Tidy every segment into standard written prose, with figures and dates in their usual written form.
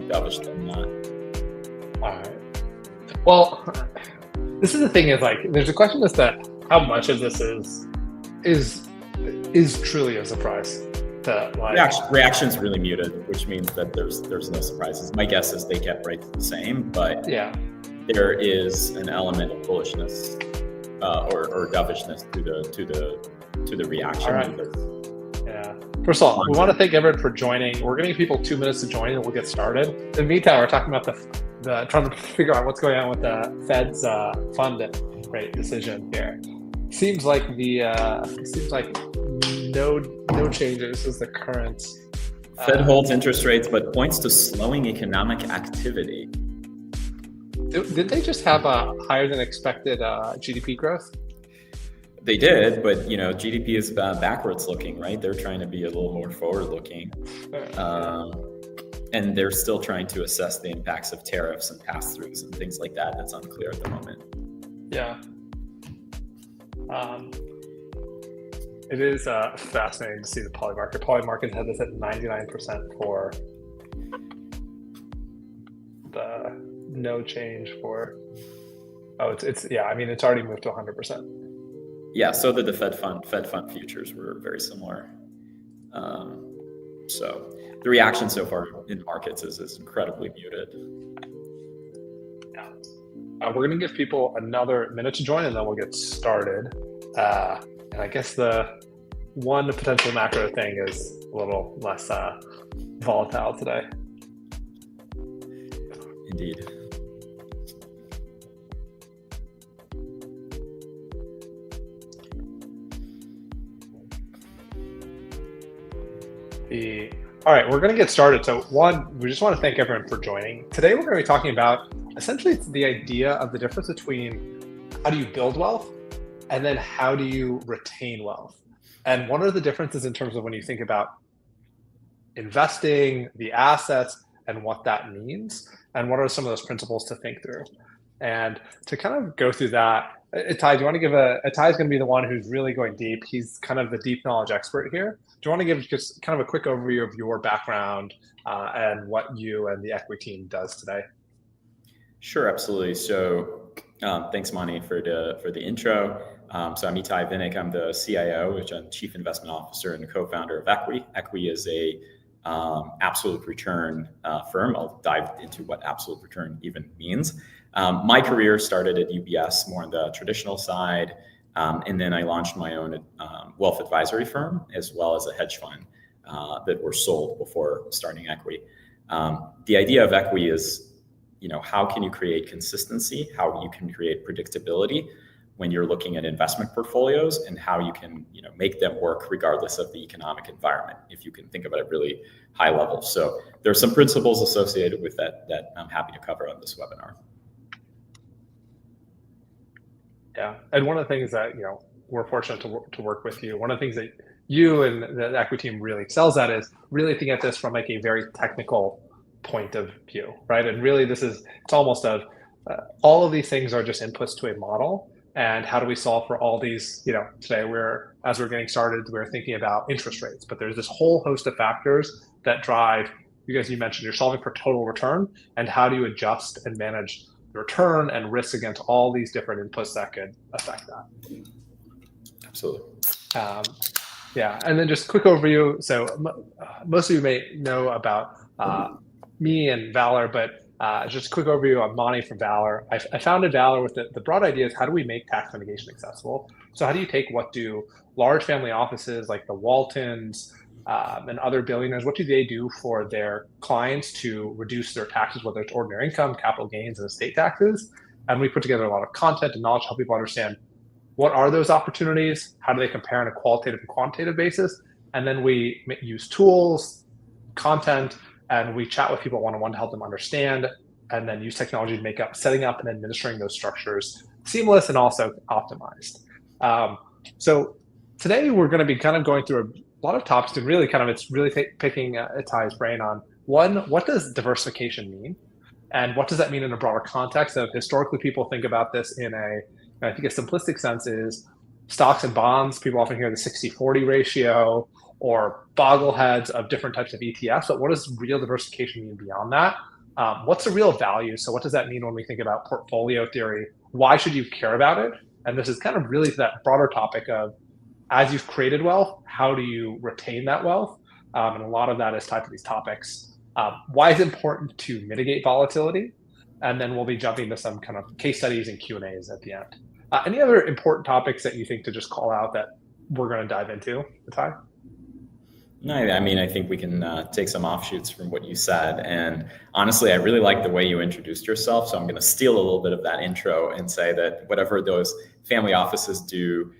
dovish than not. All right. Well, this is the thing is like, there's a question as to how much of this is truly a surprise. Reaction's really muted, which means that there's no surprises. My guess is they kept right the same, but yeah, there is an element of bullishness or dovishness to the reaction. All right. Yeah. First of all, we want to thank everyone for joining. We're going to give people 2 minutes to join, and we'll get started. In the meantime, we're talking about the trying to figure out what's going on with the Fed's fund rate decision here. Seems like no changes is the current. Fed holds interest rates, but points to slowing economic activity. Did they just have a higher than expected GDP growth? They did, but GDP is backwards looking, right? They're trying to be a little more forward looking, and they're still trying to assess the impacts of tariffs and pass-throughs and things like that. That's unclear at the moment. Yeah. It is fascinating to see the poly market. Poly market had this at 99% for the no change for. Oh, it's yeah. I mean, it's already moved to 100%. Yeah. So did the Fed fund futures were very similar. So the reaction so far in markets is incredibly muted. Yeah. We're going to give people another minute to join, and then we'll get started. And I guess the one potential macro thing is a little less volatile today. Indeed. All right, we're going to get started. So one, we just want to thank everyone for joining. Today, we're going to be talking about essentially the idea of the difference between how do you build wealth and then how do you retain wealth? And what are the differences in terms of when you think about investing, the assets, and what that means? And what are some of those principles to think through? And to kind of go through that, Itai, do you want to give Itai's going to be the one who's really going deep. He's kind of the deep knowledge expert here. Do you want to give just kind of a quick overview of your background and what you and the Equi team does today? Sure, absolutely. So thanks, Mani, for the intro. So I'm Itai Vinik. I'm the CIO, which I'm Chief Investment Officer and co-founder of Equi. Equi is a absolute return firm. I'll dive into what absolute return even means. My career started at UBS, more on the traditional side, and then I launched my own wealth advisory firm as well as a hedge fund that were sold before starting Equi. The idea of Equi is, how can you create consistency, how you can create predictability when you're looking at investment portfolios, and how you can make them work regardless of the economic environment, if you can think about it really high level. So there are some principles associated with that I'm happy to cover on this webinar. Yeah, and one of the things that we're fortunate to work with you. One of the things that you and the Equi team really excels at is really thinking at this from like a very technical point of view, right? And really, it's almost all of these things are just inputs to a model. And how do we solve for all these? Today as we're getting started, we're thinking about interest rates, but there's this whole host of factors that drive. You mentioned you're solving for total return, and how do you adjust and manage the return and risk against all these different inputs that could affect that? Absolutely. Yeah, and then just quick overview. So most of you may know about me and Valor, but just a quick overview of Mani from Valor. I founded Valor with the broad idea is how do we make tax mitigation accessible? So how do you take what do large family offices like the Waltons and other billionaires, what do they do for their clients to reduce their taxes, whether it's ordinary income, capital gains, and estate taxes? And we put together a lot of content and knowledge to help people understand what are those opportunities, how do they compare on a qualitative and quantitative basis? And then we use tools, content, and we chat with people one-on-one to help them understand, and then use technology to make up setting up and administering those structures seamless and also optimized. So today we're going to be kind of going through a lot of topics, and really it's really picking Itai's brain on one, what does diversification mean? And what does that mean in a broader context of historically people think about this in I think a simplistic sense is stocks and bonds. People often hear the 60-40 ratio or boggleheads of different types of ETFs, but what does real diversification mean beyond that? What's the real value? So what does that mean when we think about portfolio theory? Why should you care about it? And this is kind of really to that broader topic of, as you've created wealth, how do you retain that wealth? And a lot of that is tied to these topics. Why is it important to mitigate volatility? And then we'll be jumping to some kind of case studies and Q&As at the end. Any other important topics that you think to just call out that we're going to dive into, Itai? No, I mean, I think we can take some offshoots from what you said. And honestly, I really like the way you introduced yourself. So I'm going to steal a little bit of that intro and say that whatever those family offices do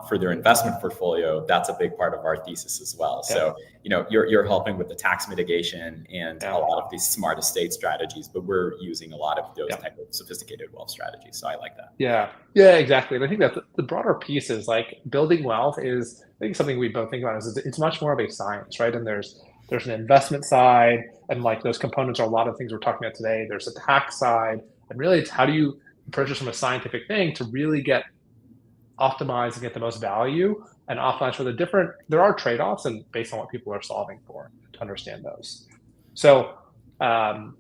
for their investment portfolio, that's a big part of our thesis as well. Yeah. So, you're helping with the tax mitigation and a lot of these smart estate strategies, but we're using a lot of those type of sophisticated wealth strategies. So I like that. Yeah, exactly. And I think that the broader piece is like building wealth is, I think something we both think about is it's much more of a science, right? And there's an investment side, and like those components are a lot of things we're talking about today. There's a tax side, and really it's how do you approach this from a scientific thing to really get optimize and get the most value and optimize for there are trade-offs and based on what people are solving for to understand those. So kind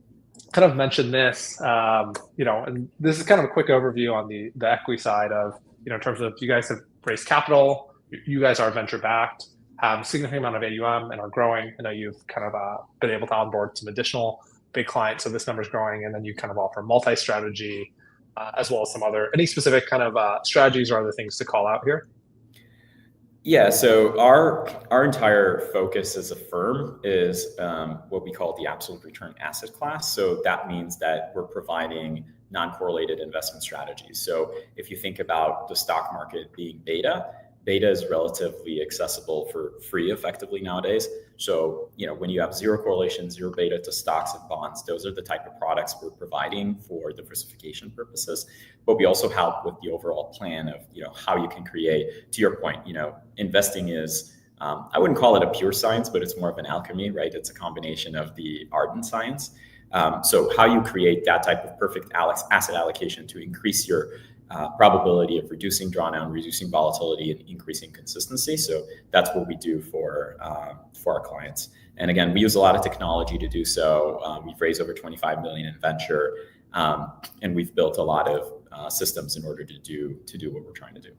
of mentioned this, and this is kind of a quick overview on the Equi side of, in terms of you guys have raised capital, you guys are venture backed, have a significant amount of AUM and are growing. I know you've kind of been able to onboard some additional big clients, so this number is growing, and then you kind of offer multi-strategy, as well as some other, any specific kind of strategies or other things to call out here? Yeah, so our entire focus as a firm is what we call the absolute return asset class. So that means that we're providing non-correlated investment strategies. So if you think about the stock market being beta is relatively accessible for free effectively nowadays. So, when you have zero correlation, zero beta to stocks and bonds, those are the type of products we're providing for diversification purposes. But we also help with the overall plan of, how you can create, to your point, investing is, I wouldn't call it a pure science, but it's more of an alchemy, right? It's a combination of the art and science. So how you create that type of perfect asset allocation to increase your probability of reducing drawdown, reducing volatility, and increasing consistency. So that's what we do for our clients. And again, we use a lot of technology to do so. We've raised over 25 million in venture, and we've built a lot of systems in order to do what we're trying to do.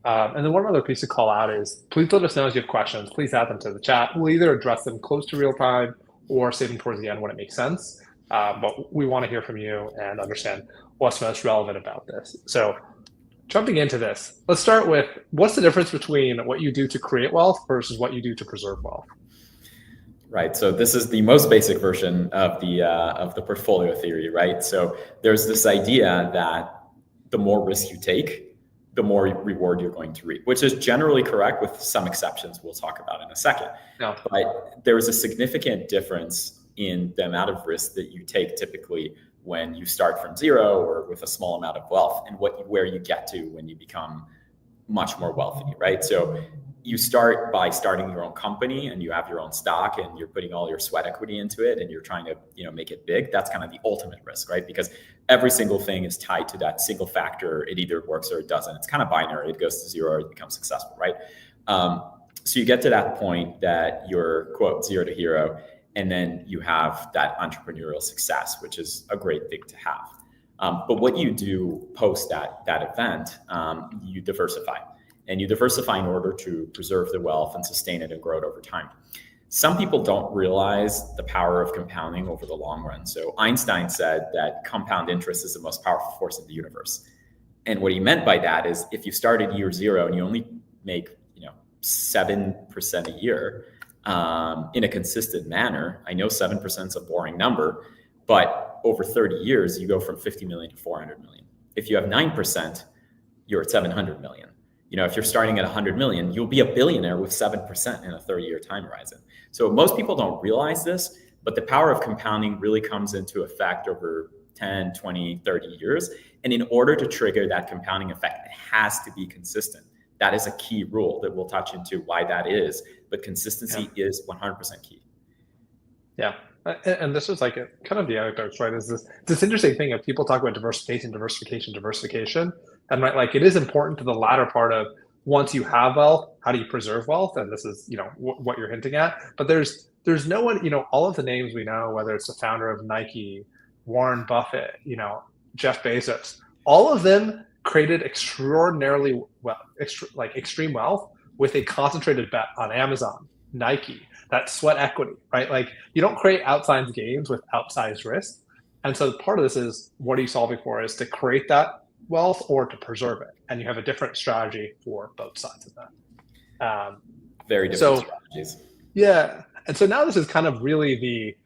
And then one other piece to call out is, please let us know as you have questions. Please add them to the chat. We'll either address them close to real time or save them towards the end when it makes sense. But we want to hear from you and understand what's most relevant about this. So jumping into this, let's start with, what's the difference between what you do to create wealth versus what you do to preserve wealth? Right. So this is the most basic version of the portfolio theory, right? So there's this idea that the more risk you take, the more reward you're going to reap, which is generally correct with some exceptions we'll talk about in a second. No. But there is a significant difference in the amount of risk that you take typically when you start from zero or with a small amount of wealth, and where you get to when you become much more wealthy, right? So you start by starting your own company and you have your own stock and you're putting all your sweat equity into it and you're trying to make it big. That's kind of the ultimate risk, right? Because every single thing is tied to that single factor. It either works or it doesn't. It's kind of binary. It goes to zero or it becomes successful, right? So you get to that point that you're, quote, zero to hero, and then you have that entrepreneurial success, which is a great thing to have. But what you do post that event, you diversify. And you diversify in order to preserve the wealth and sustain it and grow it over time. Some people don't realize the power of compounding over the long run. So Einstein said that compound interest is the most powerful force in the universe. And what he meant by that is, if you start at year zero and you only make 7% a year in a consistent manner, I know 7% is a boring number, but over 30 years, you go from 50 million to 400 million. If you have 9%, you're at 700 million. If you're starting at 100 million, you'll be a billionaire with 7% in a 30-year time horizon. So most people don't realize this, but the power of compounding really comes into effect over 10, 20, 30 years. And in order to trigger that compounding effect, it has to be consistent. That is a key rule that we'll touch into why that is. But consistency is 100% key. Yeah. And this is like kind of the anecdotes, right? Is this interesting thing of people talk about diversification. And right, like it is important to the latter part of, once you have wealth, how do you preserve wealth? And this is, what you're hinting at. But there's there's no one, all of the names we know, whether it's the founder of Nike, Warren Buffett, Jeff Bezos, all of them created extraordinarily extreme wealth with a concentrated bet on Amazon, Nike, that sweat equity, right? Like you don't create outsized gains with outsized risk. And so part of this is, what are you solving for, is to create that wealth or to preserve it. And you have a different strategy for both sides of that. Very different strategies. Yeah. And so now this is kind of really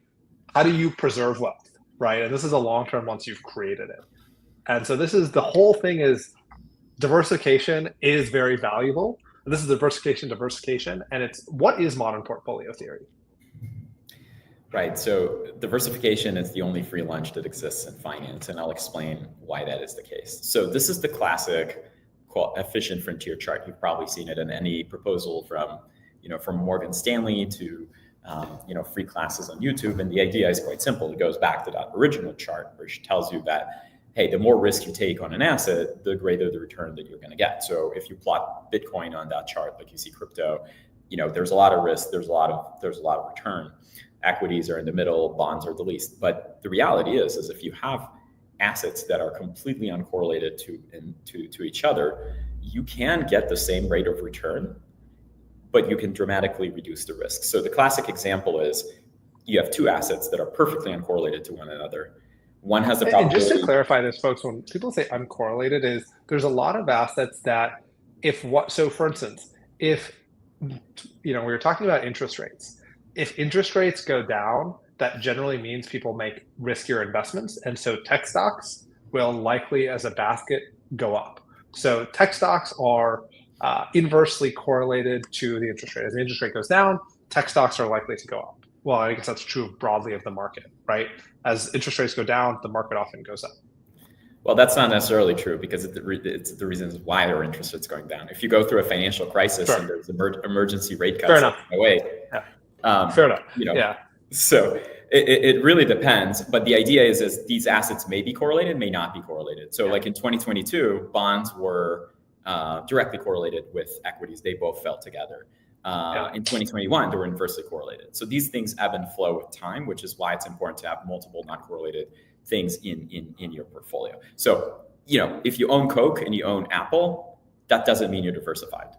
how do you preserve wealth, right? And this is a long-term once you've created it. And so this is the whole thing is diversification is very valuable. This is diversification. And it's what is modern portfolio theory? Right. So diversification is the only free lunch that exists in finance. And I'll explain why that is the case. So this is the classic efficient frontier chart. You've probably seen it in any proposal from Morgan Stanley to free classes on YouTube. And the idea is quite simple. It goes back to that original chart, which tells you that, hey, the more risk you take on an asset, the greater the return that you're going to get. So if you plot Bitcoin on that chart, like you see crypto, there's a lot of risk, there's a lot of return. Equities are in the middle, bonds are the least. But the reality is if you have assets that are completely uncorrelated to each other, you can get the same rate of return, but you can dramatically reduce the risk. So the classic example is you have two assets that are perfectly uncorrelated to one another. One has the probability. And just to clarify this, folks, when people say uncorrelated, is there's a lot of assets that so for instance, if we were talking about interest rates, if interest rates go down, that generally means people make riskier investments. And so tech stocks will likely as a basket go up. So tech stocks are inversely correlated to the interest rate. As the interest rate goes down, tech stocks are likely to go up. Well, I guess that's true broadly of the market, right? As interest rates go down, the market often goes up. Well, that's not necessarily true because it's the reasons why our interest rates going down. If you go through a financial crisis and there's emergency rate cuts, fair enough. Fair enough. Yeah. So it really depends. But the idea is these assets may be correlated, may not be correlated. So like in 2022, bonds were directly correlated with equities. They both fell together. In 2021, they were inversely correlated. So these things ebb and flow with time, which is why it's important to have multiple non-correlated things in your portfolio. So, if you own Coke and you own Apple, that doesn't mean you're diversified.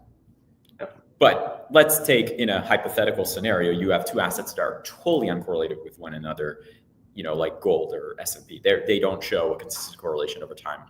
But let's take, in a hypothetical scenario, you have two assets that are totally uncorrelated with one another, like gold or S&P. They don't show a consistent correlation over time.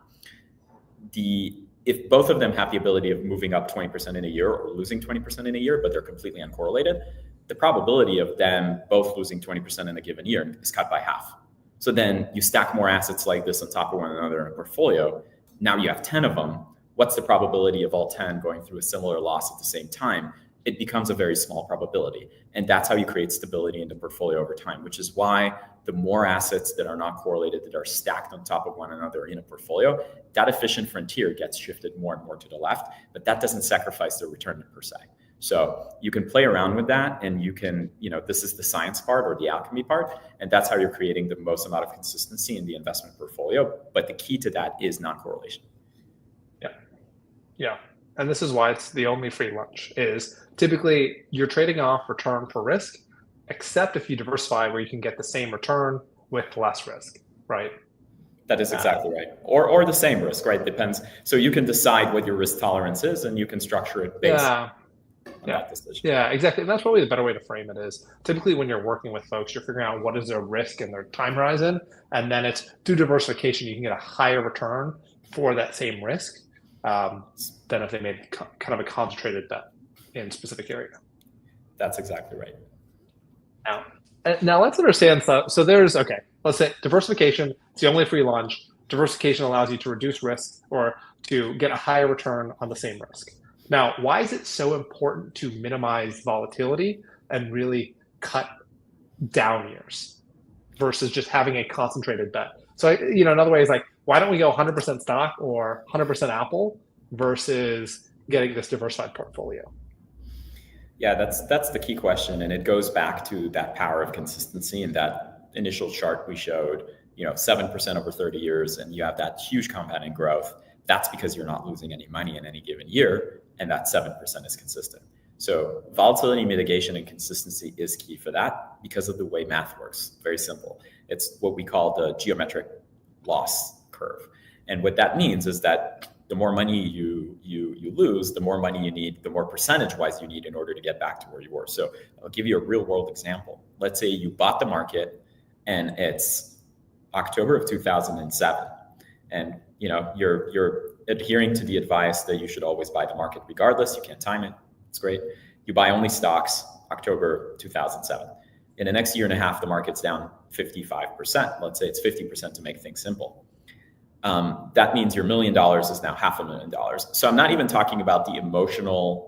If both of them have the ability of moving up 20% in a year or losing 20% in a year, but they're completely uncorrelated, the probability of them both losing 20% in a given year is cut by half. So then you stack more assets like this on top of one another in a portfolio. Now you have 10 of them. What's the probability of all 10 going through a similar loss at the same time? It becomes a very small probability. And that's how you create stability in the portfolio over time, which is why the more assets that are not correlated, that are stacked on top of one another in a portfolio, that efficient frontier gets shifted more and more to the left, but that doesn't sacrifice the return per se. So you can play around with that and you can, this is the science part or the alchemy part, and that's how you're creating the most amount of consistency in the investment portfolio. But the key to that is non-correlation. Yeah. And this is why it's the only free lunch, is typically you're trading off return for risk, except if you diversify where you can get the same return with less risk, right? That is exactly right. Or the same risk, right? Depends. So you can decide what your risk tolerance is and you can structure it based on that decision. Yeah, exactly. And that's probably the better way to frame it is typically when you're working with folks, you're figuring out what is their risk and their time horizon. And then it's through diversification, you can get a higher return for that same risk than if they made kind of a concentrated bet in a specific area. That's exactly right. Now let's understand. So there's, let's say diversification, it's the only free lunch. Diversification allows you to reduce risk or to get a higher return on the same risk. Now, why is it so important to minimize volatility and really cut down years versus just having a concentrated bet? So, another way is like, why don't we go 100% stock or 100% Apple versus getting this diversified portfolio? Yeah, that's the key question. And it goes back to that power of consistency and that initial chart we showed, 7% over 30 years, and you have that huge compounding growth. That's because you're not losing any money in any given year, and that 7% is consistent. So volatility mitigation and consistency is key for that because of the way math works. Very simple. It's what we call the geometric loss curve. And what that means is that the more money you lose, the more money you need, the more percentage-wise you need in order to get back to where you were. So I'll give you a real-world example. Let's say you bought the market and it's October of 2007, and you're adhering to the advice that you should always buy the market regardless. You can't time it. It's great. You buy only stocks October 2007. In the next year and a half, the market's down 55%. Let's say it's 50% to make things simple. That means your $1 million is now $500,000. So I'm not even talking about the emotional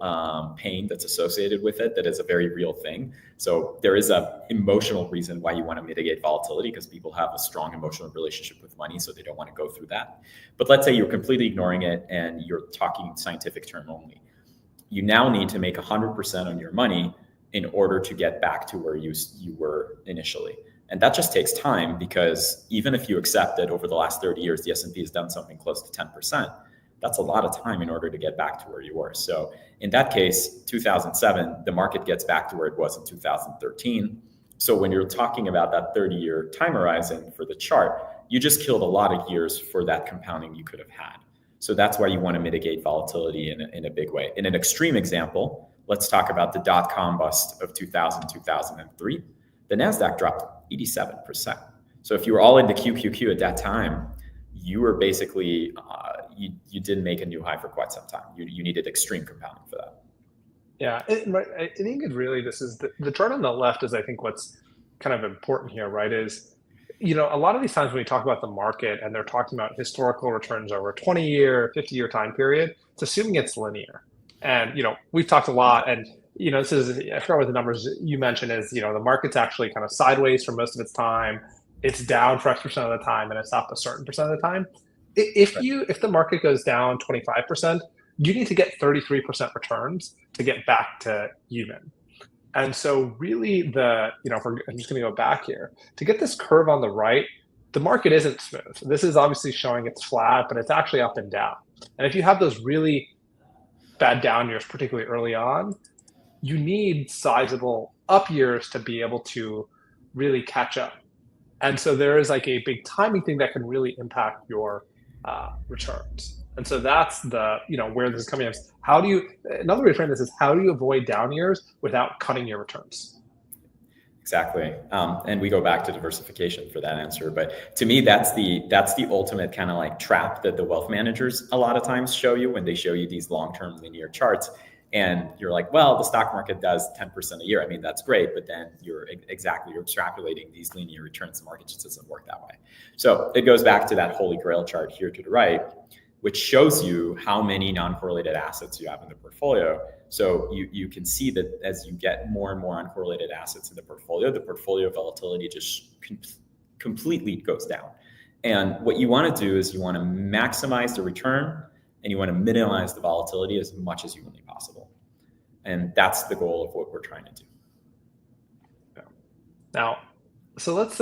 pain that's associated with it. That is a very real thing. So there is an emotional reason why you want to mitigate volatility, because people have a strong emotional relationship with money, so they don't want to go through that. But let's say you're completely ignoring it and you're talking scientific term only. You now need to make 100% on your money in order to get back to where you were initially. And that just takes time, because even if you accept that over the last 30 years, the S&P has done something close to 10%, that's a lot of time in order to get back to where you were. So in that case, 2007, the market gets back to where it was in 2013. So when you're talking about that 30-year time horizon for the chart, you just killed a lot of years for that compounding you could have had. So that's why you want to mitigate volatility in a big way. In an extreme example, let's talk about the dot-com bust of 2000, 2003. The NASDAQ dropped 87%. So if you were all into QQQ at that time, you were basically, you didn't make a new high for quite some time. You needed extreme compounding for that. Yeah, I think it really, this is the chart on the left is, I think, what's kind of important here, right? Is, a lot of these times when we talk about the market and they're talking about historical returns over a 20-year, 50-year time period, it's assuming it's linear. And, we've talked a lot, and, this is, I forgot what the numbers you mentioned is, the market's actually kind of sideways for most of its time. It's down for X% of the time, and it's up a certain percent of the time. If the market goes down 25%, you need to get 33% returns to get back to even. And so really I'm just going to go back here. To get this curve on the right, the market isn't smooth. This is obviously showing it's flat, but it's actually up and down. And if you have those really bad down years, particularly early on, you need sizable up years to be able to really catch up. And so there is like a big timing thing that can really impact your returns. And so that's where this is coming in. Another way to frame this is, how do you avoid down years without cutting your returns? Exactly. And we go back to diversification for that answer. But to me, that's the ultimate kind of like trap that the wealth managers a lot of times show you when they show you these long-term linear charts. And you're like, well, the stock market does 10% a year. I mean, that's great. But then you're extrapolating these linear returns. The market just doesn't work that way. So it goes back to that holy grail chart here to the right, which shows you how many non-correlated assets you have in the portfolio. So you can see that as you get more and more uncorrelated assets in the portfolio volatility just completely goes down. And what you want to do is you want to maximize the return, and you want to minimize the volatility as much as humanly possible. And that's the goal of what we're trying to do. Now, so if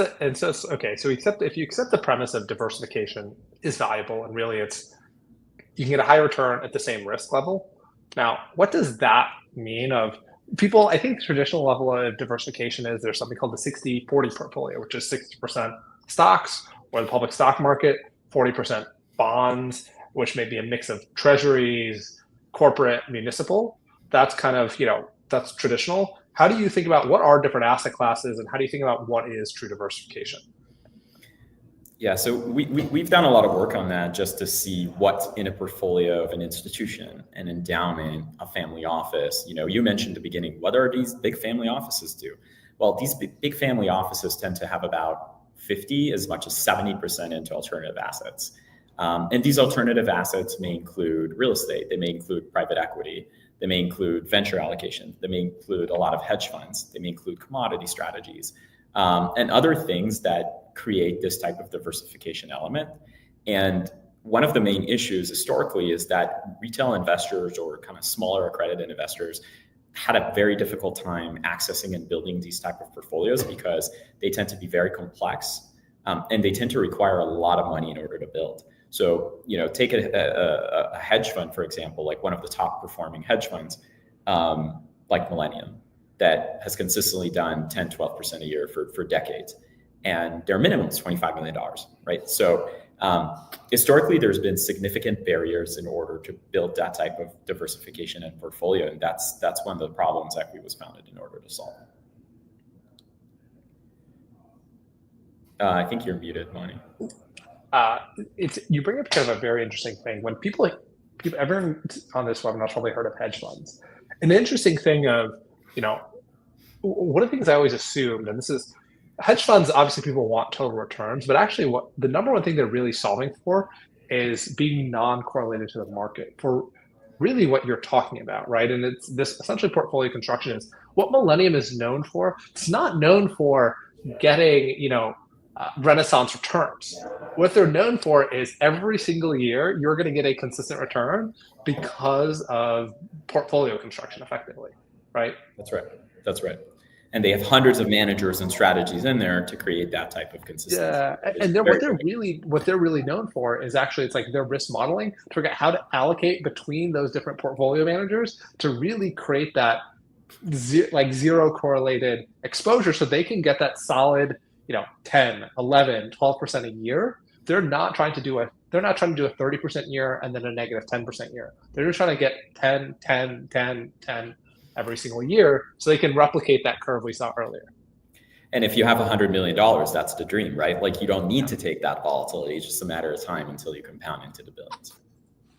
you accept the premise of diversification is valuable, and really you can get a high return at the same risk level. Now, what does that mean of people? I think the traditional level of diversification is there's something called the 60-40 portfolio, which is 60% stocks or the public stock market, 40% bonds, which may be a mix of treasuries, corporate, municipal. That's kind of, that's traditional. How do you think about what are different asset classes, and how do you think about what is true diversification? Yeah, so we've done a lot of work on that just to see what's in a portfolio of an institution, an endowment, a family office. You mentioned at the beginning, what are these big family offices do? Well, these big family offices tend to have about 50, as much as 70% into alternative assets. And these alternative assets may include real estate. They may include private equity. They may include venture allocation. They may include a lot of hedge funds. They may include commodity strategies, and other things that create this type of diversification element. And one of the main issues historically is that retail investors, or kind of smaller accredited investors, had a very difficult time accessing and building these type of portfolios, because they tend to be very complex, and they tend to require a lot of money in order to build. So, take a hedge fund, for example, like one of the top performing hedge funds. like Millennium that has consistently done 10, 12% a year for decades. And their minimum is $25 million, right? So historically, there's been significant barriers in order to build that type of diversification and portfolio. And that's one of the problems Equi was founded in order to solve. I think you're muted, Mani. You bring up kind of a very interesting thing. When everyone on this webinar has probably heard of hedge funds. An interesting thing of, one of the things I always assumed, and this is, hedge funds, obviously people want total returns, but actually what the number one thing they're really solving for is being non-correlated to the market for really what you're talking about, right? And it's this essentially portfolio construction is what Millennium is known for. It's not known for getting, Renaissance returns. What they're known for is every single year you're going to get a consistent return because of portfolio construction effectively, right? That's right. And they have hundreds of managers and strategies in there to create that type of consistency. Yeah, and what they're really known for is actually it's like their risk modeling to figure out how to allocate between those different portfolio managers to really create that zero correlated exposure, so they can get that solid 10, 11, 12% a year. They're not trying to do a 30% year and then a negative 10% year. They're just trying to get 10, 10, 10, 10 every single year so they can replicate that curve we saw earlier. And if you have $100 million, that's the dream, right? Like you don't need to take that volatility. It's just a matter of time until you compound into the billions.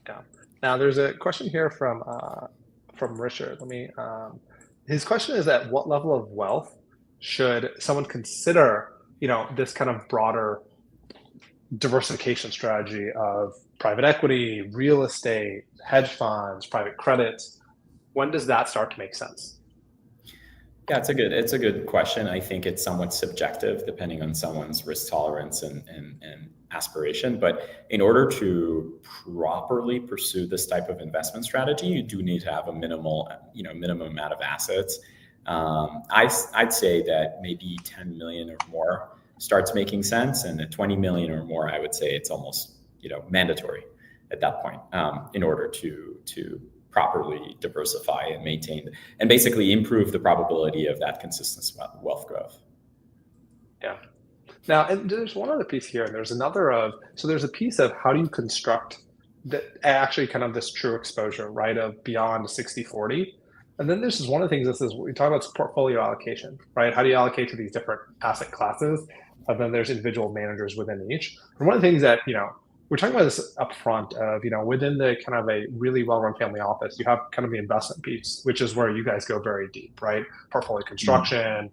Yeah. Now there's a question here from Richard. His question is, at what level of wealth should someone consider this kind of broader diversification strategy of private equity, real estate, hedge funds, private credit? When does that start to make sense? Yeah, it's a good question. I think it's somewhat subjective depending on someone's risk tolerance and aspiration. But in order to properly pursue this type of investment strategy, you do need to have a minimum amount of assets. I'd say that maybe 10 million or more starts making sense, and at 20 million or more, I would say it's almost mandatory at that point in order to properly diversify and maintain and basically improve the probability of that consistent wealth growth. Yeah. Now, and there's one other piece here, and there's there's a piece of how do you construct actually kind of this true exposure, right, of beyond 60-40. And then this is one of the things we talk about portfolio allocation, right? How do you allocate to these different asset classes? And then there's individual managers within each. And one of the things that, we're talking about this up front of, within the kind of a really well-run family office, you have kind of the investment piece, which is where you guys go very deep, right? Portfolio construction,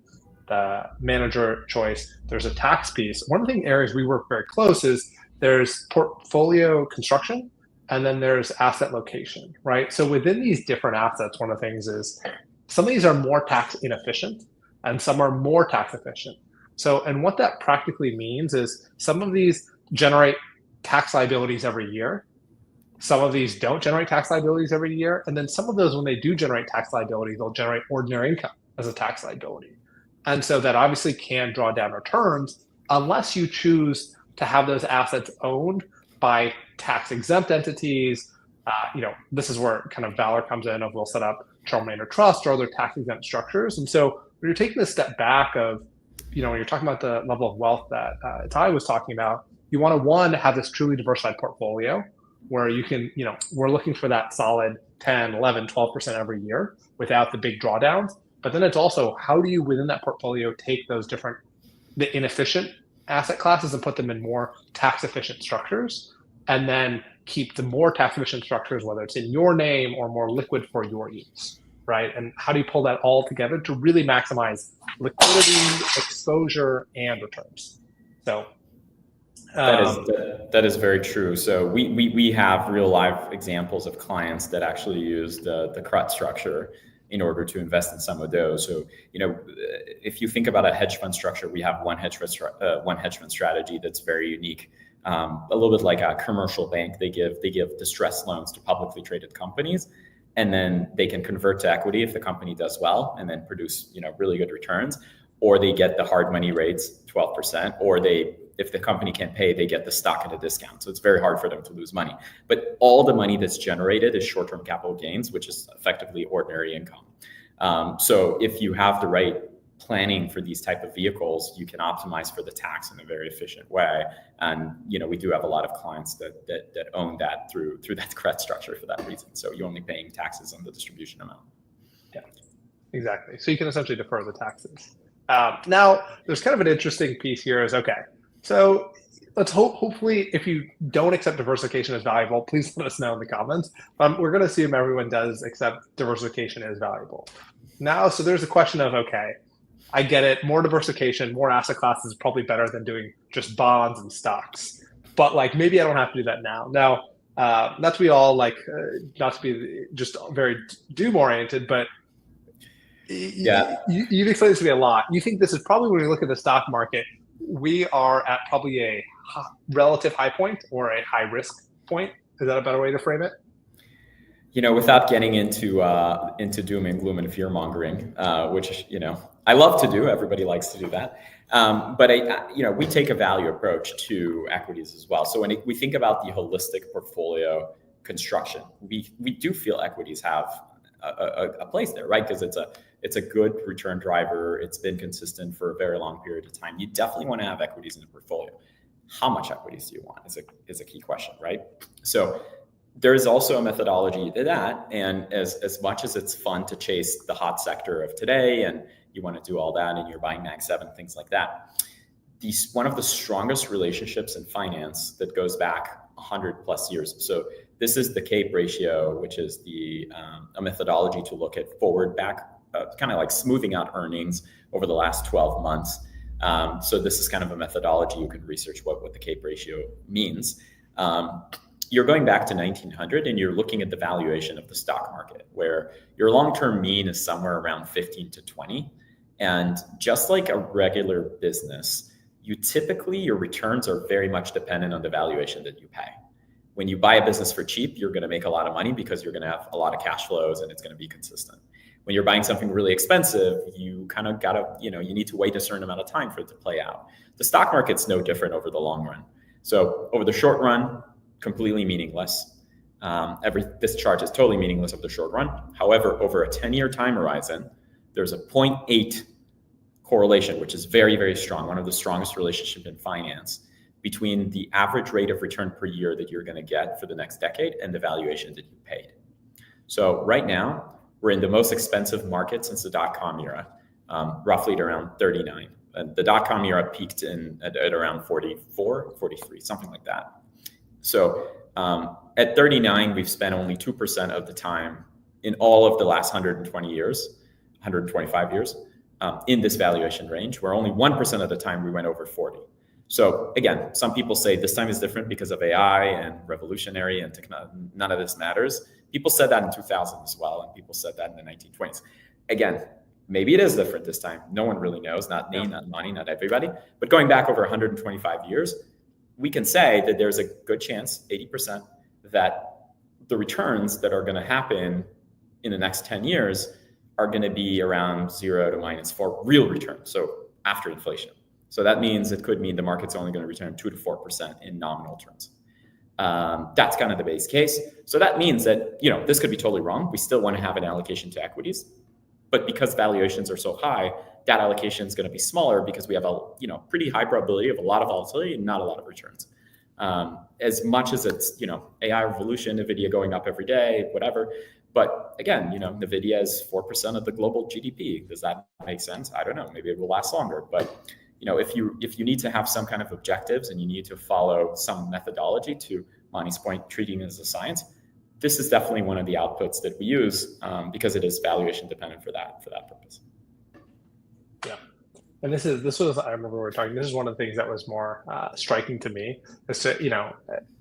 the manager choice. There's a tax piece. One of the areas we work very close is there's portfolio construction, and then there's asset location, right? So within these different assets, one of the things is some of these are more tax inefficient and some are more tax efficient. So, and what that practically means is some of these generate tax liabilities every year. Some of these don't generate tax liabilities every year. And then some of those, when they do generate tax liabilities, they'll generate ordinary income as a tax liability. And so that obviously can draw down returns unless you choose to have those assets owned by tax exempt entities. This is where kind of Valor comes in of we'll set up Charles Maynard Trust or other tax exempt structures. And so when you're taking a step back of, when you're talking about the level of wealth that Itai was talking about, you want to have this truly diversified portfolio where you can, we're looking for that solid 10, 11, 12% every year without the big drawdowns. But then it's also, how do you within that portfolio take those the inefficient asset classes and put them in more tax efficient structures, and then keep the more tax efficient structures, whether it's in your name or more liquid for your use, right? And how do you pull that all together to really maximize liquidity, exposure, and returns? So that is very true. So we have real life examples of clients that actually use the CRUT structure in order to invest in some of those. So, if you think about a hedge fund structure, we have one hedge fund strategy that's very unique. A little bit like a commercial bank, they give distressed loans to publicly traded companies, and then they can convert to equity if the company does well and then produce really good returns, or they get the hard money rates 12%, or if the company can't pay, they get the stock at a discount. So it's very hard for them to lose money. But all the money that's generated is short-term capital gains, which is effectively ordinary income. So if you have the right planning for these type of vehicles, you can optimize for the tax in a very efficient way. And we do have a lot of clients that own that through that credit structure for that reason. So you're only paying taxes on the distribution amount. Yeah, exactly. So you can essentially defer the taxes. Now, there's kind of an interesting piece here is, okay, so let's hopefully, if you don't accept diversification as valuable, please let us know in the comments. We're going to assume everyone does accept diversification as valuable. Now, so there's a question of, okay, I get it, more diversification, more asset classes is probably better than doing just bonds and stocks. But like, maybe I don't have to do that now. Now, not to be all like, not to be just very doom-oriented, but Yeah. You've explained this to me a lot. You think this is probably, when we look at the stock market, we are at probably a relative high point or a high risk point. Is that a better way to frame it? Without getting into doom and gloom and fear mongering, which I love to do. Everybody likes to do that, but we take a value approach to equities as well. So when we think about the holistic portfolio construction, we do feel equities have a place there, right? Because it's a good return driver. It's been consistent for a very long period of time. You definitely want to have equities in the portfolio. How much equities do you want is a key question, right? So there's also a methodology to that. And as much as it's fun to chase the hot sector of today and you want to do all that and you're buying Mag 7, things like that, one of the strongest relationships in finance that goes back 100 plus years. So this is the CAPE ratio, which is a methodology to look at forward back, kind of like smoothing out earnings over the last 12 months. So this is kind of a methodology. You can research what the CAPE ratio means. You're going back to 1900 and you're looking at the valuation of the stock market, where your long-term mean is somewhere around 15 to 20. And just like a regular business, your returns are very much dependent on the valuation that you pay. When you buy a business for cheap, you're going to make a lot of money because you're going to have a lot of cash flows and it's going to be consistent. When you're buying something really expensive, you kind of you need to wait a certain amount of time for it to play out. The stock market's no different over the long run. So over the short run, completely meaningless. This chart is totally meaningless over the short run. However, over a 10-year time horizon, there's a 0.8 correlation, which is very, very strong, one of the strongest relationships in finance, between the average rate of return per year that you're going to get for the next decade and the valuation that you paid. So right now, we're in the most expensive market since the dot-com era, roughly at around 39. And the dot-com era peaked at around 44, 43, something like that. So at 39, we've spent only 2% of the time in all of the last 125 years in this valuation range, where only 1% of the time we went over 40. So again, some people say this time is different because of AI and revolutionary and none of this matters. People said that in 2000 as well, and people said that in the 1920s. Again, maybe it is different this time. No one really knows, not me, not Mani, not everybody. But going back over 125 years, we can say that there's a good chance, 80%, that the returns that are going to happen in the next 10 years are going to be around 0 to -4 real returns, so after inflation. So that means it could mean the market's only going to return 2 to 4% in nominal terms. That's kind of the base case. So that means that, this could be totally wrong. We still want to have an allocation to equities, but because valuations are so high, that allocation is going to be smaller because we have a pretty high probability of a lot of volatility and not a lot of returns. As much as it's AI revolution, NVIDIA going up every day, whatever. But again, NVIDIA is 4% of the global GDP. Does that make sense? I don't know. Maybe it will last longer. But if you need to have some kind of objectives and you need to follow some methodology, to Mani's point, treating it as a science, this is definitely one of the outputs that we use because it is valuation dependent for that purpose. Yeah. And this was, I remember we were talking, this is one of the things that was more striking to me. Is to,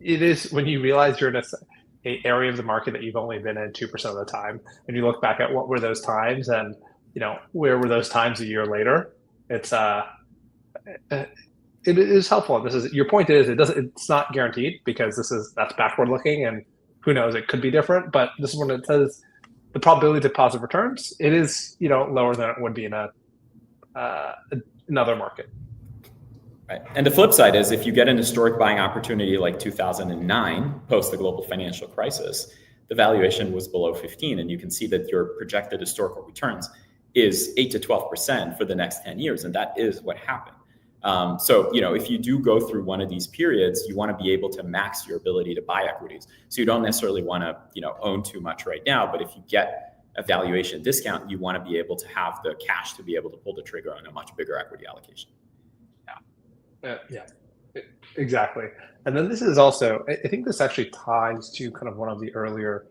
it is when you realize you're in a area of the market that you've only been in 2% of the time, and you look back at what were those times and, where were those times a year later, it is helpful. And this is, your point is, it's not guaranteed because that's backward looking and who knows, it could be different, but this is when it says the probability of positive returns, it is, lower than it would be in another market. Right. And the flip side is if you get an historic buying opportunity like 2009, post the global financial crisis, the valuation was below 15, and you can see that your projected historical returns is 8 to 12% for the next 10 years, and that is what happened. So, if you do go through one of these periods, you want to be able to max your ability to buy equities. So you don't necessarily want to, own too much right now, but if you get a valuation discount, you want to be able to have the cash to be able to pull the trigger on a much bigger equity allocation. Yeah, exactly. And then this is also, I think this actually ties to kind of one of the earlier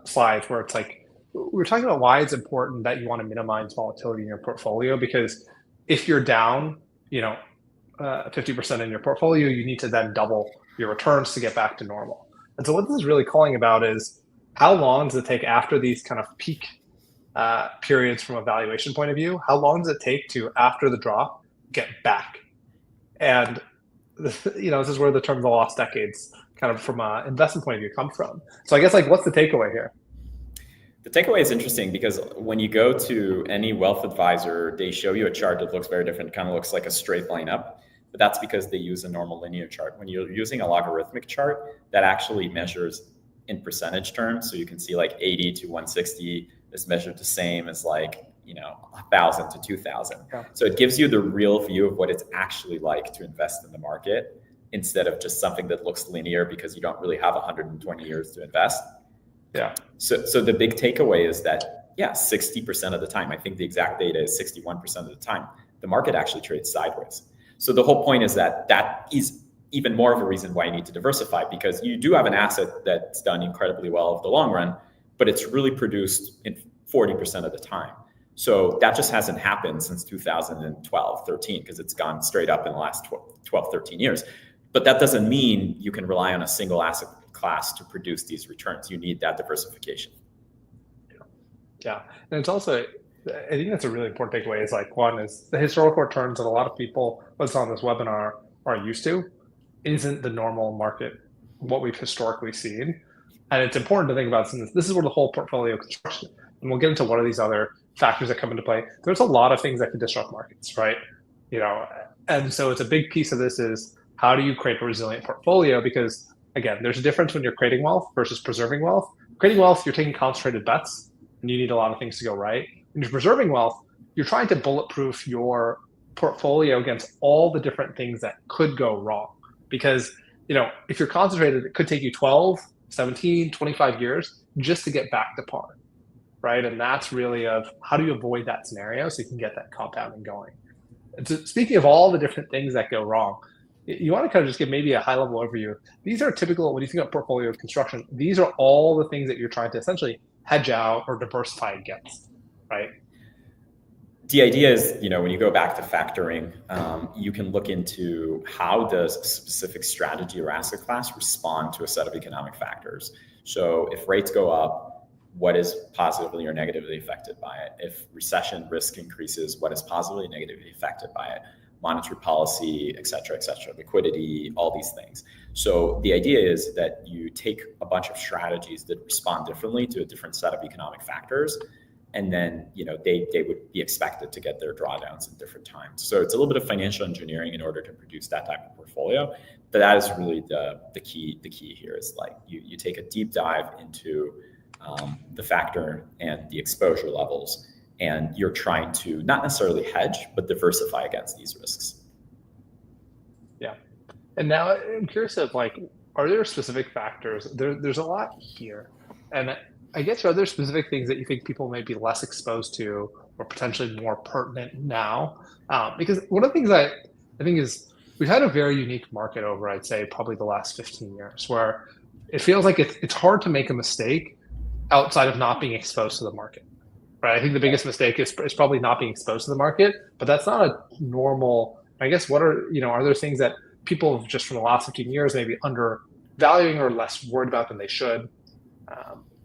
slides where it's like, we're talking about why it's important that you want to minimize volatility in your portfolio, because if you're down, 50% in your portfolio, you need to then double your returns to get back to normal. And so what this is really calling about is how long does it take after these kind of peak periods from a valuation point of view? How long does it take to, after the drop, get back? And this is where the term the lost decades kind of from an investment point of view come from. So I guess what's the takeaway here? The takeaway is interesting because when you go to any wealth advisor, they show you a chart that looks very different, kind of looks like a straight line up, but that's because they use a normal linear chart. When you're using a logarithmic chart, that actually measures in percentage terms. So you can see 80 to 160 is measured the same as 1,000 to 2,000. Yeah. So it gives you the real view of what it's actually like to invest in the market instead of just something that looks linear because you don't really have 120 years to invest. Yeah. So the big takeaway is that, 60% of the time, I think the exact data is 61% of the time, the market actually trades sideways. So the whole point is that is even more of a reason why you need to diversify, because you do have an asset that's done incredibly well over the long run, but it's really produced in 40% of the time. So that just hasn't happened since 2012, 13, because it's gone straight up in the last 12, 13 years. But that doesn't mean you can rely on a single asset class to produce these returns. You need that diversification. Yeah. And it's also, I think that's a really important takeaway is one is the historical returns that a lot of people that's on this webinar are used to isn't the normal market, what we've historically seen. And it's important to think about this is where the whole portfolio construction, and we'll get into what are these other factors that come into play. There's a lot of things that can disrupt markets, right? And so it's a big piece of this is how do you create a resilient portfolio? Because again, there's a difference when you're creating wealth versus preserving wealth. Creating wealth, you're taking concentrated bets and you need a lot of things to go right. When you're preserving wealth, you're trying to bulletproof your portfolio against all the different things that could go wrong. Because, if you're concentrated, it could take you 12, 17, 25 years just to get back to par, right? And that's really of how do you avoid that scenario so you can get that compounding going. And so speaking of all the different things that go wrong, you want to kind of just give maybe a high-level overview. These are typical, when you think about portfolio construction, these are all the things that you're trying to essentially hedge out or diversify against, right? The idea is, when you go back to factoring, you can look into how does a specific strategy or asset class respond to a set of economic factors. So if rates go up, what is positively or negatively affected by it? If recession risk increases, what is positively and negatively affected by it? Monetary policy, et cetera, liquidity, all these things. So the idea is that you take a bunch of strategies that respond differently to a different set of economic factors, and then they would be expected to get their drawdowns at different times. So it's a little bit of financial engineering in order to produce that type of portfolio. But that is really the key here is you take a deep dive into the factor and the exposure levels, and you're trying to not necessarily hedge, but diversify against these risks. Yeah. And now I'm curious of are there specific factors? There's a lot here. And I guess are there specific things that you think people may be less exposed to or potentially more pertinent now? Because one of the things I think is we've had a very unique market over, I'd say, probably the last 15 years, where it feels like it's hard to make a mistake outside of not being exposed to the market. Right. I think the biggest mistake is probably not being exposed to the market, but that's not a normal. I guess are there things that people have just from the last 15 years maybe undervaluing or less worried about than they should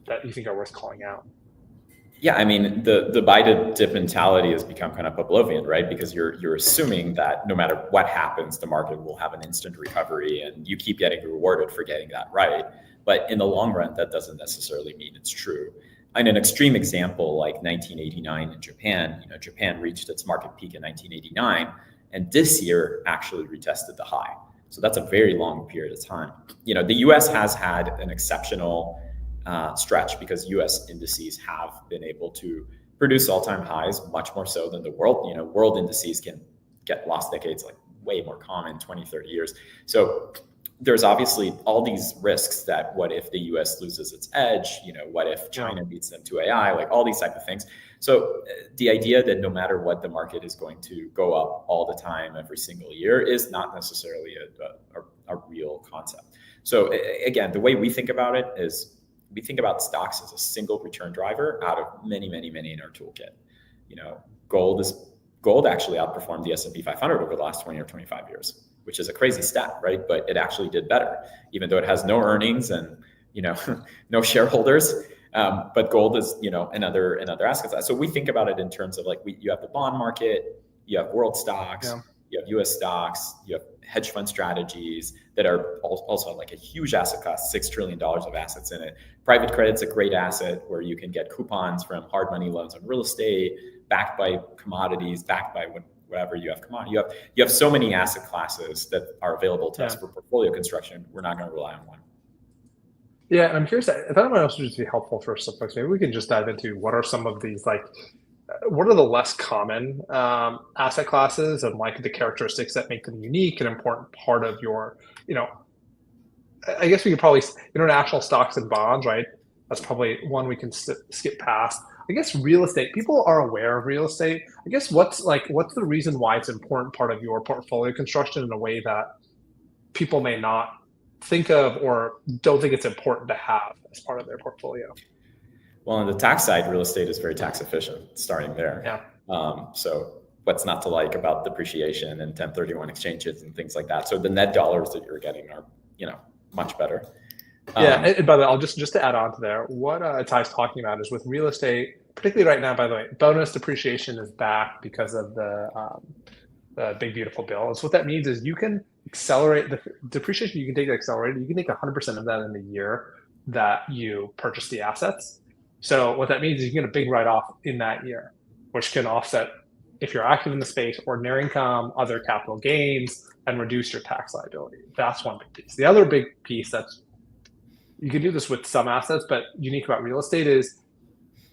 that you think are worth calling out? Yeah, I mean the buy to dip mentality has become kind of Pavlovian, right? Because you're assuming that no matter what happens, the market will have an instant recovery, and you keep getting rewarded for getting that right. But in the long run, that doesn't necessarily mean it's true. In an extreme example, like 1989 in Japan, Japan reached its market peak in 1989, and this year actually retested the high. So that's a very long period of time. The U.S. has had an exceptional stretch because U.S. indices have been able to produce all-time highs much more so than the world. World indices can get lost decades like way more common, 20, 30 years. So there's obviously all these risks that what if the US loses its edge? What if China beats them to AI? Like all these type of things. So the idea that no matter what, the market is going to go up all the time, every single year, is not necessarily a real concept. So again, the way we think about it is we think about stocks as a single return driver out of many, many, many in our toolkit. Gold actually outperformed the S&P 500 over the last 20 or 25 years, which is a crazy stat, right? But it actually did better, even though it has no earnings and no shareholders. But gold is another asset class. So we think about it in terms of you have the bond market, you have world stocks, you have U.S. stocks, you have hedge fund strategies that are also like a huge asset class, $6 trillion of assets in it. Private credit's a great asset where you can get coupons from hard money loans on real estate, backed by commodities, backed by whatever you have commodity. You have so many asset classes that are available to us for portfolio construction. We're not going to rely on one. Yeah, and I'm curious, I thought it might also just be helpful for some folks. Maybe we can just dive into what are some of these, what are the less common asset classes and the characteristics that make them unique and important part of your, I guess we could probably, international stocks and bonds, right? That's probably one we can skip past. I guess real estate, people are aware of real estate. I guess what's the reason why it's an important part of your portfolio construction in a way that people may not think of or don't think it's important to have as part of their portfolio? Well, on the tax side, real estate is very tax efficient, starting there. Yeah. So what's not to like about depreciation and 1031 exchanges and things like that? So the net dollars that you're getting are, much better. Yeah, and by the way, I'll just to add on to there, what Itai's talking about is with real estate, particularly right now, by the way, bonus depreciation is back because of the big beautiful bill. And so what that means is you can accelerate the depreciation. You can take it accelerated. You can take 100% of that in the year that you purchase the assets. So what that means is you get a big write-off in that year, which can offset, if you're active in the space, ordinary income, other capital gains, and reduce your tax liability. That's one big piece. The other big piece you can do this with some assets, but unique about real estate is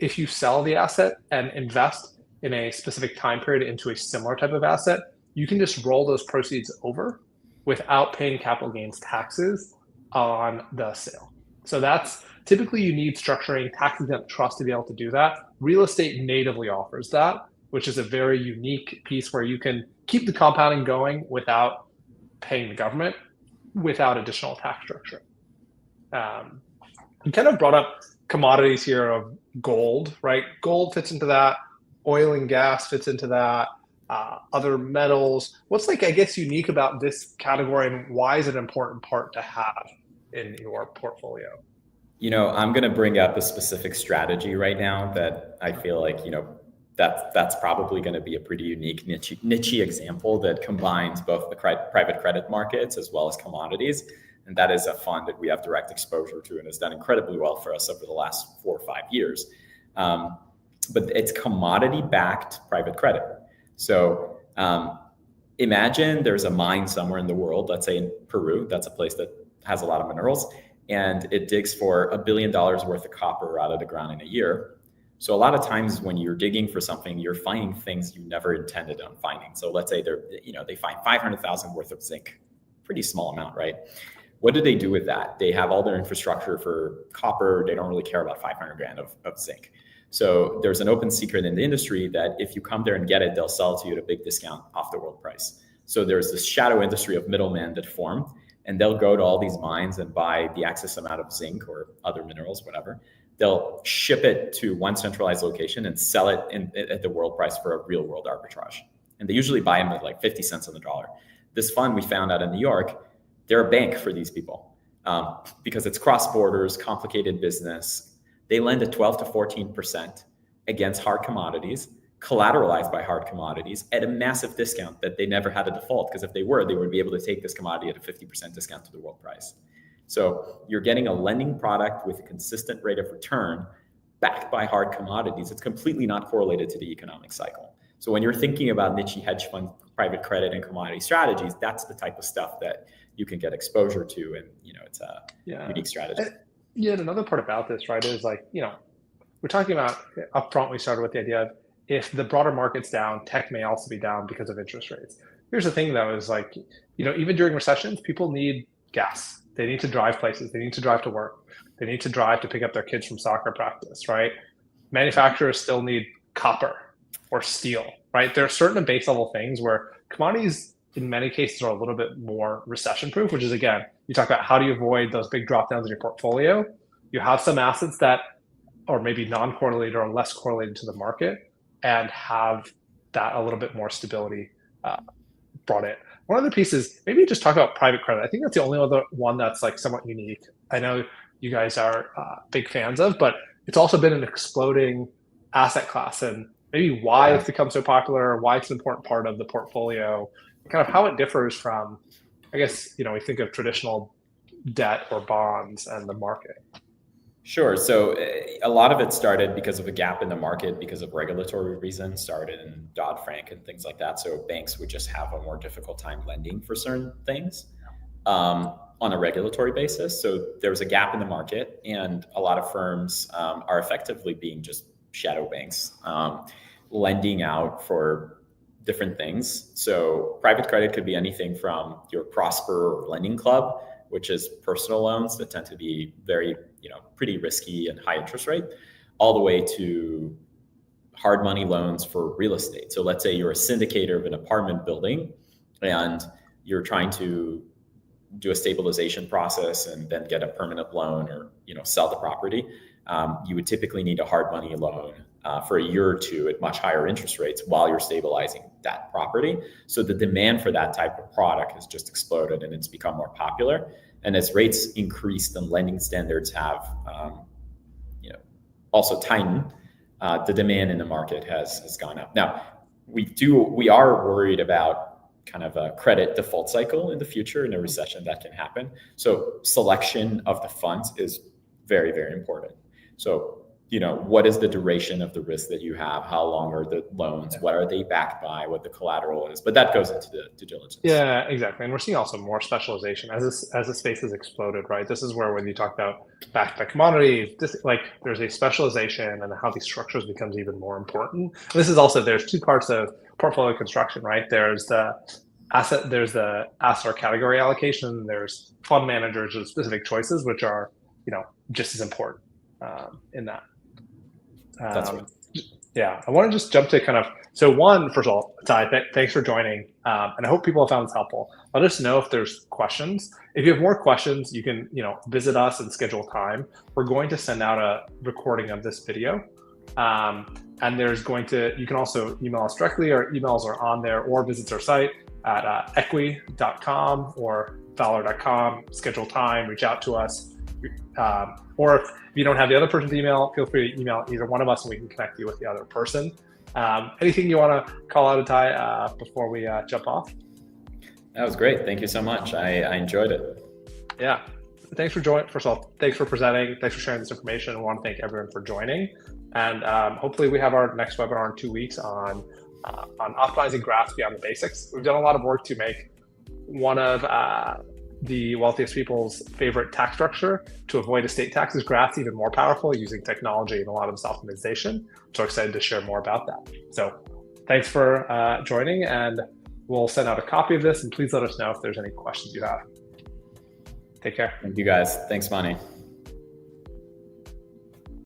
if you sell the asset and invest in a specific time period into a similar type of asset, you can just roll those proceeds over without paying capital gains taxes on the sale. So that's typically you need structuring tax-exempt trust to be able to do that. Real estate natively offers that, which is a very unique piece where you can keep the compounding going without paying the government, without additional tax structure. You kind of brought up commodities here of gold, right? Gold fits into that. Oil and gas fits into that. Other metals. What's I guess, unique about this category, and why is it an important part to have in your portfolio? I'm going to bring up a specific strategy right now that I feel like, that's probably going to be a pretty unique niche example that combines both the private credit markets as well as commodities. And that is a fund that we have direct exposure to and has done incredibly well for us over the last 4 or 5 years. But it's commodity-backed private credit. So imagine there's a mine somewhere in the world, let's say in Peru, that's a place that has a lot of minerals, and it digs for $1 billion worth of copper out of the ground in a year. So a lot of times when you're digging for something, you're finding things you never intended on finding. So let's say they find 500,000 worth of zinc, pretty small amount, right? What do they do with that? They have all their infrastructure for copper. They don't really care about 500 grand of zinc. So there's an open secret in the industry that if you come there and get it, they'll sell it to you at a big discount off the world price. So there's this shadow industry of middlemen that formed, and they'll go to all these mines and buy the excess amount of zinc or other minerals, whatever. They'll ship it to one centralized location and sell it at the world price for a real world arbitrage. And they usually buy them at 50 cents on the dollar. This fund we found out in New York, they're a bank for these people because it's cross borders, complicated business. They lend at 12 to 14% against hard commodities, collateralized by hard commodities at a massive discount that they never had a default, because if they were, they would be able to take this commodity at a 50% discount to the world price. So you're getting a lending product with a consistent rate of return backed by hard commodities. It's completely not correlated to the economic cycle. So when you're thinking about niche hedge fund, private credit, and commodity strategies, that's the type of stuff that you can get exposure to, and it's a unique strategy. Yeah, and another part about this, right, is like, we're talking about upfront, we started with the idea of if the broader market's down, tech may also be down because of interest rates. Here's the thing though, is like, even during recessions, people need gas. They need to drive places. They need to drive to work. They need to drive to pick up their kids from soccer practice, right? Manufacturers still need copper or steel, right? There are certain base level things where commodities in many cases are a little bit more recession proof, which is again, you talk about how do you avoid those big drop downs in your portfolio. You have some assets that or maybe non-correlated or less correlated to the market and have that a little bit more stability brought in. One other piece is maybe just talk about private credit. I think that's the only other one that's like somewhat unique. I know you guys are big fans of, but it's also been an exploding asset class and maybe why it's become so popular, why it's an important part of the portfolio, kind of how it differs from, I guess, we think of traditional debt or bonds and the market. Sure. So a lot of it started because of a gap in the market because of regulatory reasons, started in Dodd-Frank and things like that. So banks would just have a more difficult time lending for certain things on a regulatory basis. So there was a gap in the market, and a lot of firms are effectively being just shadow banks, lending out for different things. So private credit could be anything from your Prosper or Lending Club, which is personal loans that tend to be very, pretty risky and high interest rate, all the way to hard money loans for real estate. So let's say you're a syndicator of an apartment building and you're trying to do a stabilization process and then get a permanent loan or, sell the property. You would typically need a hard money loan for a year or two at much higher interest rates while you're stabilizing that property. So the demand for that type of product has just exploded and it's become more popular. And as rates increased and lending standards have, also tightened, the demand in the market has gone up. Now, we are worried about kind of a credit default cycle in the future in a recession that can happen. So selection of the funds is very, very important. So, what is the duration of the risk that you have? How long are the loans? What are they backed by? What the collateral is? But that goes into the due diligence. Yeah, exactly. And we're seeing also more specialization as the space has exploded, right? This is where when you talk about backed by commodities, there's a specialization and how these structures becomes even more important. And this is also, there's two parts of portfolio construction, right? There's the asset or category allocation. There's fund managers with specific choices, which are, just as important in that. That's right. Yeah, I want to just jump to first of all, Itai, thanks for joining. And I hope people have found this helpful. Let us know if there's questions. If you have more questions, you can, visit us and schedule time. We're going to send out a recording of this video. And you can also email us directly. Our emails are on there, or visit our site at equi.com or valor.com, schedule time, reach out to us. Or if you don't have the other person's email, feel free to email either one of us and we can connect you with the other person. Anything you want to call out, Itai, before we jump off? That was great. Thank you so much. I enjoyed it. Yeah. Thanks for joining. First of all, thanks for presenting. Thanks for sharing this information. I want to thank everyone for joining. And hopefully we have our next webinar in 2 weeks on optimizing graphs beyond the basics. We've done a lot of work to make one of the wealthiest people's favorite tax structure to avoid estate taxes graphs even more powerful using technology and a lot of this optimization. So excited to share more about that. So thanks for joining, and we'll send out a copy of this, and please let us know if there's any questions you have. Take care. Thank you guys. Thanks, Mani.